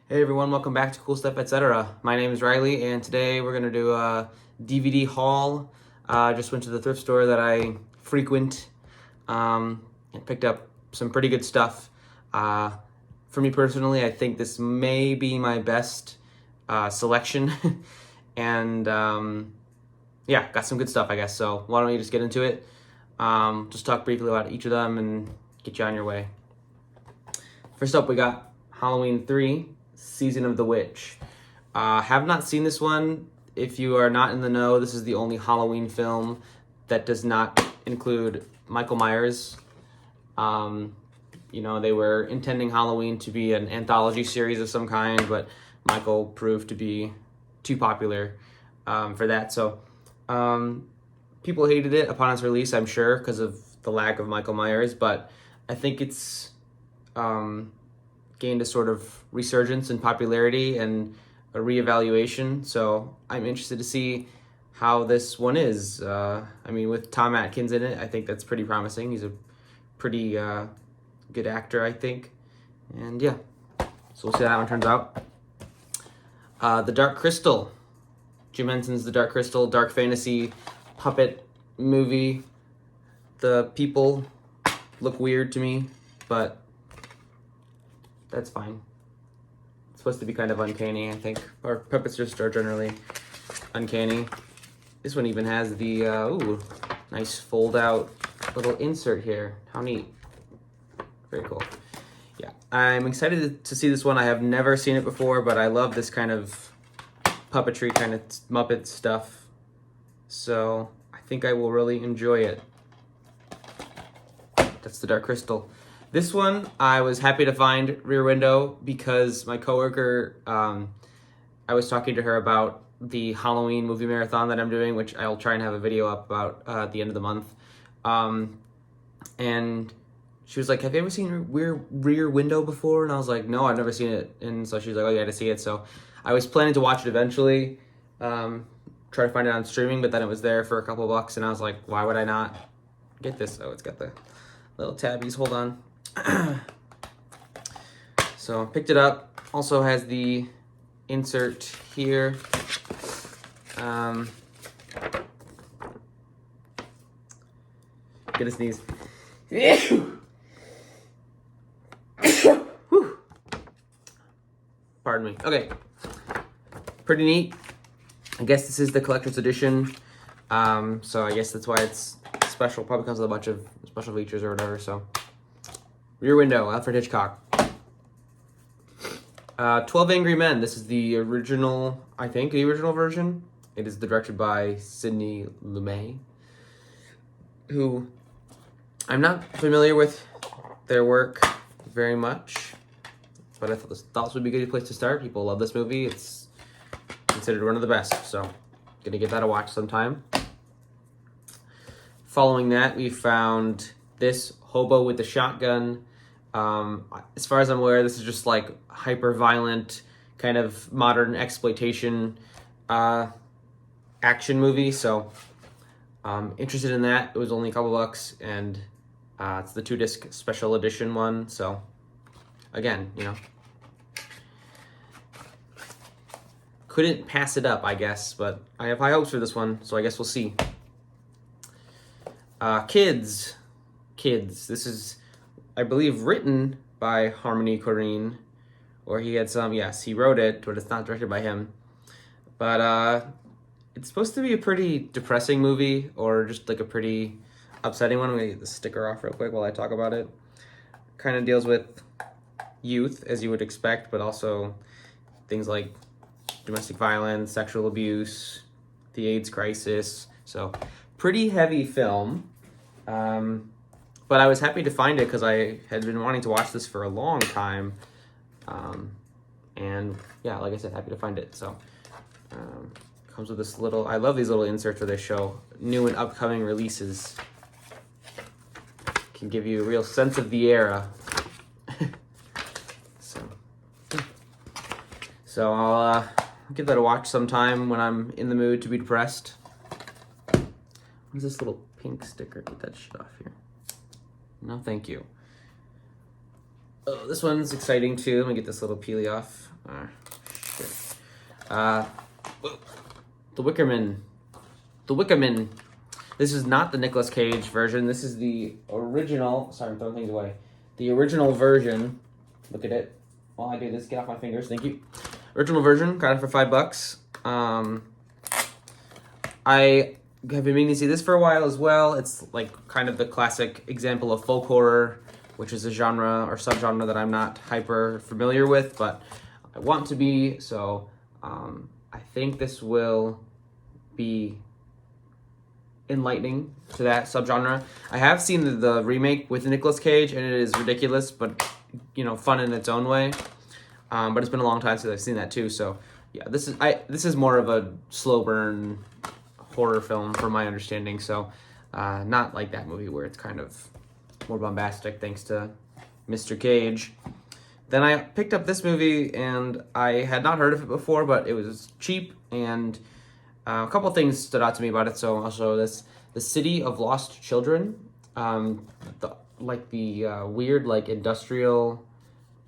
Hey everyone, welcome back to Cool Stuff Etc. My name is Riley, and today we're gonna do a DVD haul. I just went to the thrift store that I frequent, and picked up some pretty good stuff. Uh, for me personally, I think this may be my best selection, and yeah, got some good stuff, I guess. So why don't we just get into it? Just talk briefly about each of them and get you on your way. First up, we got Halloween 3. Season of the Witch. Have not seen this one. If you are not in the know, this is the only Halloween film that does not include Michael Myers. They were intending Halloween to be an anthology series of some kind, but Michael proved to be too popular for that. So people hated it upon its release, I'm sure, because of the lack of Michael Myers, but I think it's gained a sort of resurgence in popularity and a reevaluation. So I'm interested to see how this one is. With Tom Atkins in it, I think that's pretty promising. He's a pretty good actor, I think. And yeah, so we'll see how that one turns out. The Dark Crystal. Jim Henson's The Dark Crystal, dark fantasy puppet movie. The people look weird to me, but that's fine. It's supposed to be kind of uncanny, I think. Or puppets just are generally uncanny. This one even has the, nice fold-out little insert here. How neat. Very cool. Yeah, I'm excited to see this one. I have never seen it before, but I love this kind of puppetry, kind of Muppet stuff. So I think I will really enjoy it. That's The Dark Crystal. This one, I was happy to find Rear Window because my coworker, I was talking to her about the Halloween movie marathon that I'm doing, which I'll try and have a video up about at the end of the month. And she was like, "Have you ever seen Rear Window before?" And I was like, "No, I've never seen it." And so she was like, "Oh, you got to see it." So I was planning to watch it eventually, try to find it on streaming, but then it was there for a couple of bucks, and I was like, "Why would I not get this?" Oh, it's got the little tabbies. Hold on. So picked it up. Also has the insert here. Get a sneeze. Pardon me. Okay. Pretty neat. I guess this is the collector's edition. So I guess that's why it's special. Probably comes with a bunch of special features or whatever. So Rear Window, Alfred Hitchcock. 12 Angry Men. This is the original, I think, the original version. It is directed by Sidney Lumet, who I'm not familiar with their work very much, but I thought this would be a good place to start. People love this movie. It's considered one of the best, so gonna give that a watch sometime. Following that, we found this Hobo with the Shotgun. As far as I'm aware, this is just like hyper violent, kind of modern exploitation action movie. So interested in that. It was only a couple bucks, and it's the 2-disc special edition one. So again, couldn't pass it up, I guess. But I have high hopes for this one, so I guess we'll see. Kids. This is, I believe, written by Harmony Korine, or he had some. Yes, he wrote it, but it's not directed by him. But it's supposed to be a pretty depressing movie, or just like a pretty upsetting one. I'm gonna get the sticker off real quick while I talk about it. Kind of deals with youth, as you would expect, but also things like domestic violence, sexual abuse, the AIDS crisis. So pretty heavy film. But I was happy to find it because I had been wanting to watch this for a long time. And yeah, like I said, happy to find it. So comes with this little, I love these little inserts where they show new and upcoming releases. Can give you a real sense of the era. So I'll give that a watch sometime when I'm in the mood to be depressed. What's this little pink sticker? Get that shit off here. No, thank you. Oh, this one's exciting too. Let me get this little peely off. Shit. Uh, The Wickerman. The Wickerman. This is not the Nicolas Cage version. This is the original. Sorry, I'm throwing things away. The original version. Look at it. While I do this, get off my fingers. Thank you. Original version. Got it for $5. I have been meaning to see this for a while as well. It's like kind of the classic example of folk horror, which is a genre or subgenre that I'm not hyper familiar with, but I want to be. So I think this will be enlightening to that subgenre. I have seen the remake with Nicolas Cage, and it is ridiculous, but fun in its own way. But it's been a long time since I've seen that too. So yeah, this is more of a slow burn horror film from my understanding. So not like that movie where it's kind of more bombastic thanks to Mr. Cage. Then I picked up this movie, and I had not heard of it before, but it was cheap, and a couple things stood out to me about it, so I'll show this. The City of Lost Children, the weird industrial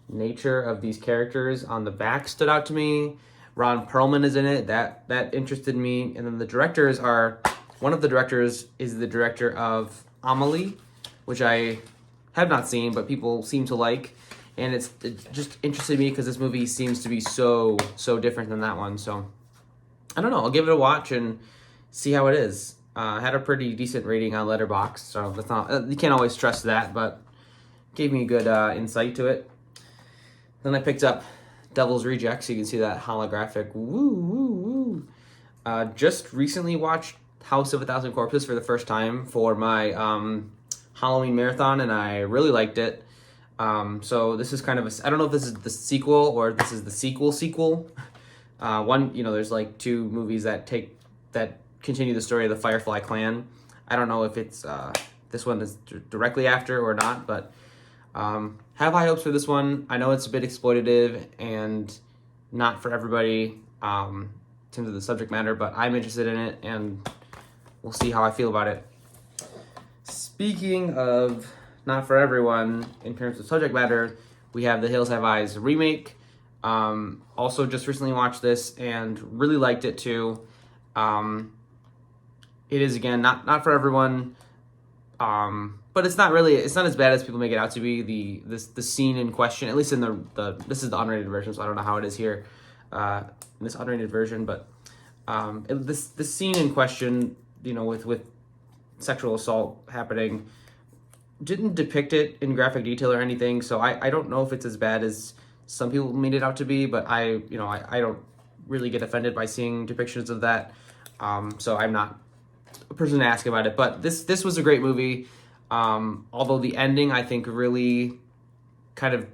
nature of these characters on the back stood out to me. Ron Perlman is in it. That interested me. And then one of the directors is the director of Amelie, which I have not seen, but people seem to like. And it just interested me because this movie seems to be so different than that one. So I don't know. I'll give it a watch and see how it is. Had a pretty decent rating on Letterboxd, so that's not, you can't always trust that, but gave me a good insight to it. Then I picked up Devil's Rejects. You can see that holographic woo. Just recently watched House of a Thousand Corpses for the first time for my Halloween marathon, and I really liked it. So this is kind of I don't know if this is the sequel or this is the sequel. There's like two movies that continue the story of the Firefly Clan. I don't know if it's this one is directly after or not, but have high hopes for this one. I know it's a bit exploitative and not for everybody in terms of the subject matter, but I'm interested in it, and we'll see how I feel about it. Speaking of not for everyone in terms of subject matter, we have The Hills Have Eyes remake. Also just recently watched this and really liked it too. It is, again, not for everyone, but it's not as bad as people make it out to be. The scene in question, at least in this is the unrated version, so I don't know how it is here in this unrated version, but the scene in question, with sexual assault happening, didn't depict it in graphic detail or anything, so I don't know if it's as bad as some people made it out to be, but I don't really get offended by seeing depictions of that, so I'm not a person to ask about it. But this was a great movie, although the ending, I think, really kind of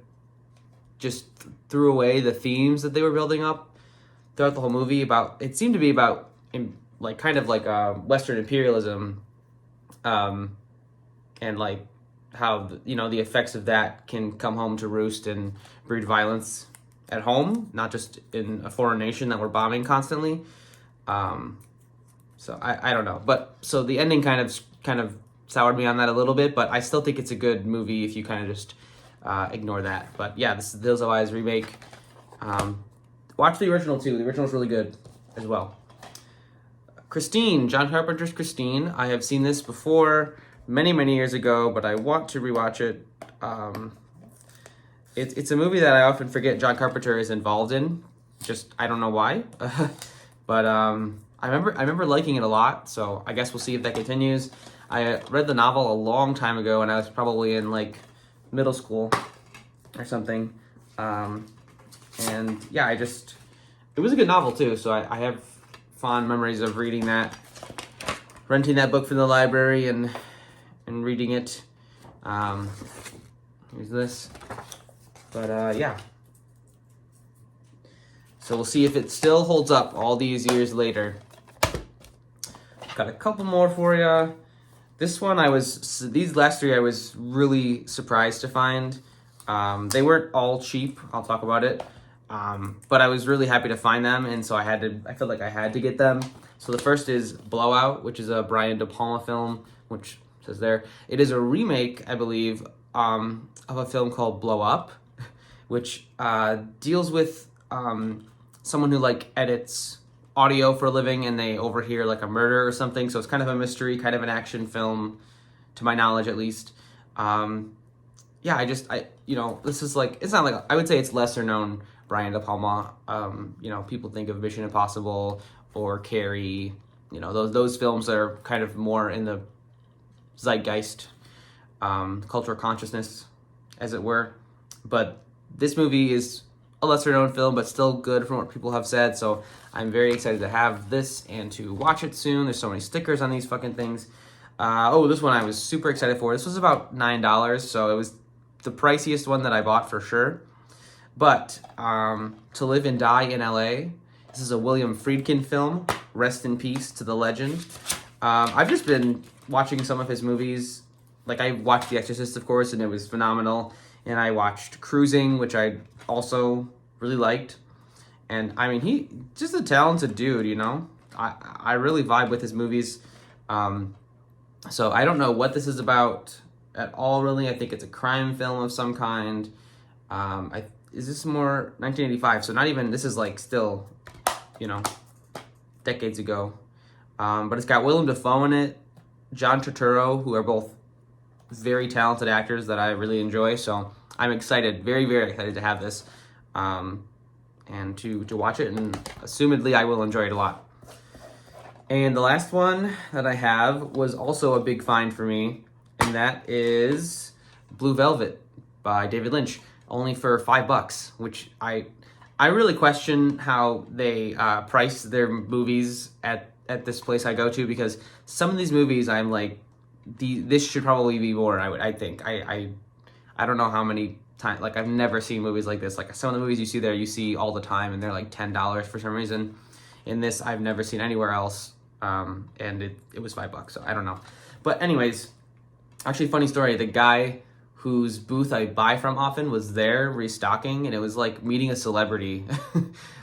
just threw away the themes that they were building up throughout the whole movie. It seemed to be about Western imperialism, and how the effects of that can come home to roost and breed violence at home, not just in a foreign nation that we're bombing constantly. So I don't know, but so the ending kind of soured me on that a little bit, but I still think it's a good movie if you kind of just ignore that. But yeah, this is the Hills Have Eyes remake. Watch the original too. The original's really good as well. Christine, John Carpenter's Christine. I have seen this before many years ago, but I want to rewatch it. It's a movie that I often forget John Carpenter is involved in. Just I don't know why, but I remember liking it a lot. So I guess we'll see if that continues. I read the novel a long time ago, and I was probably in middle school or something. And yeah, it was a good novel too. So I have fond memories of reading that, renting that book from the library, and reading it. Here's this. But yeah. So we'll see if it still holds up all these years later. Got a couple more for you. This one these last three I was really surprised to find. They weren't all cheap, I'll talk about it. But I was really happy to find them, and so I felt like I had to get them. So the first is Blowout, which is a Brian De Palma film, which says there. It is a remake, I believe, of a film called Blow Up, which deals with someone who like edits audio for a living and they overhear like a murder or something. So it's kind of a mystery, kind of an action film, to my knowledge at least. Yeah, this is like, it's not like, I would say it's lesser known Brian De Palma. People think of Mission Impossible or Carrie, those films that are kind of more in the zeitgeist, cultural consciousness, as it were. But this movie is a lesser known film, but still good from what people have said. So I'm very excited to have this and to watch it soon. There's so many stickers on these fucking things. This one I was super excited for. This was about $9, so it was the priciest one that I bought for sure. But To Live and Die in LA. This is a William Friedkin film. Rest in peace to the legend. I've just been watching some of his movies. Like, I watched The Exorcist, of course, and it was phenomenal. And I watched Cruising, which I also really liked. And I mean, he just a talented dude, I really vibe with his movies. So I don't know what this is about at all, really. I think it's a crime film of some kind. Is this more 1985? So not even, this is like still, decades ago. But it's got Willem Dafoe in it, John Turturro, who are both very talented actors that I really enjoy. So I'm excited, very, very excited to have this, and to watch it. And assumedly, I will enjoy it a lot. And the last one that I have was also a big find for me, and that is Blue Velvet by David Lynch, only for $5, which I really question how they price their movies at this place I go to, because some of these movies I'm like, this should probably be more. I think I don't know how many times, like, I've never seen movies like this. Like, some of the movies you see there, you see all the time, and they're like $10 for some reason. In this, I've never seen anywhere else, and it was $5, so I don't know. But anyways, actually, funny story. The guy whose booth I buy from often was there restocking, and it was like meeting a celebrity.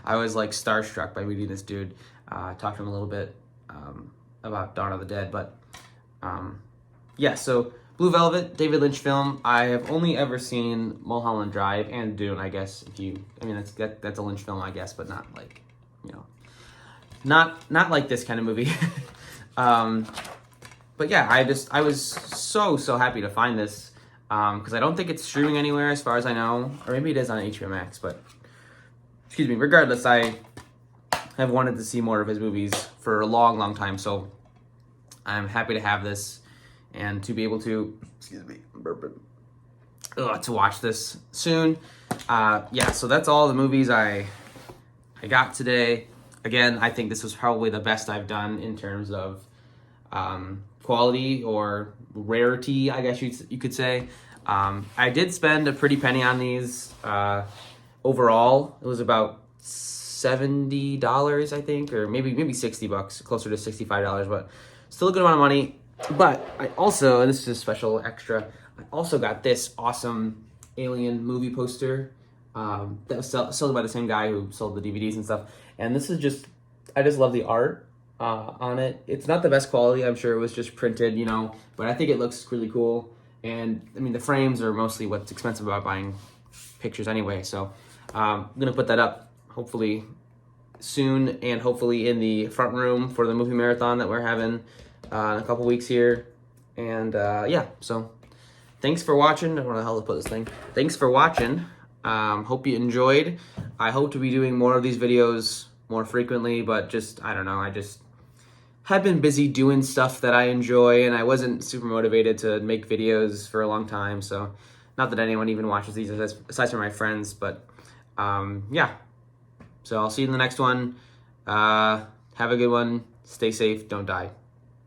I was like starstruck by meeting this dude. Talked to him a little bit about Dawn of the Dead, but yeah, so Blue Velvet, David Lynch film. I have only ever seen Mulholland Drive and Dune, I guess. That's a Lynch film, I guess, but not like, not like this kind of movie. But yeah, I was so happy to find this, because I don't think it's streaming anywhere as far as I know, or maybe it is on HBO Max, but excuse me, regardless, I have wanted to see more of his movies for a long time, so I'm happy to have this and to be able to, to watch this soon. Yeah, so that's all the movies I got today. Again, I think this was probably the best I've done in terms of quality or rarity, I guess you could say. I did spend a pretty penny on these. Overall, it was about $70, I think, or maybe $60, closer to $65, but still a good amount of money. But I also, and this is a special extra, I also got this awesome Alien movie poster that was sold by the same guy who sold the DVDs and stuff. And this is just, I just love the art on it. It's not the best quality, I'm sure it was just printed, but I think it looks really cool. And I mean, the frames are mostly what's expensive about buying pictures anyway. So I'm gonna put that up hopefully soon, and hopefully in the front room for the movie marathon that we're having in a couple weeks here. And yeah, so thanks for watching. I don't know where the hell to put this thing. Thanks for watching. Hope you enjoyed. I hope to be doing more of these videos more frequently, but I don't know, I just have been busy doing stuff that I enjoy, and I wasn't super motivated to make videos for a long time. So not that anyone even watches these aside from my friends, but yeah. So I'll see you in the next one. Have a good one. Stay safe. Don't die.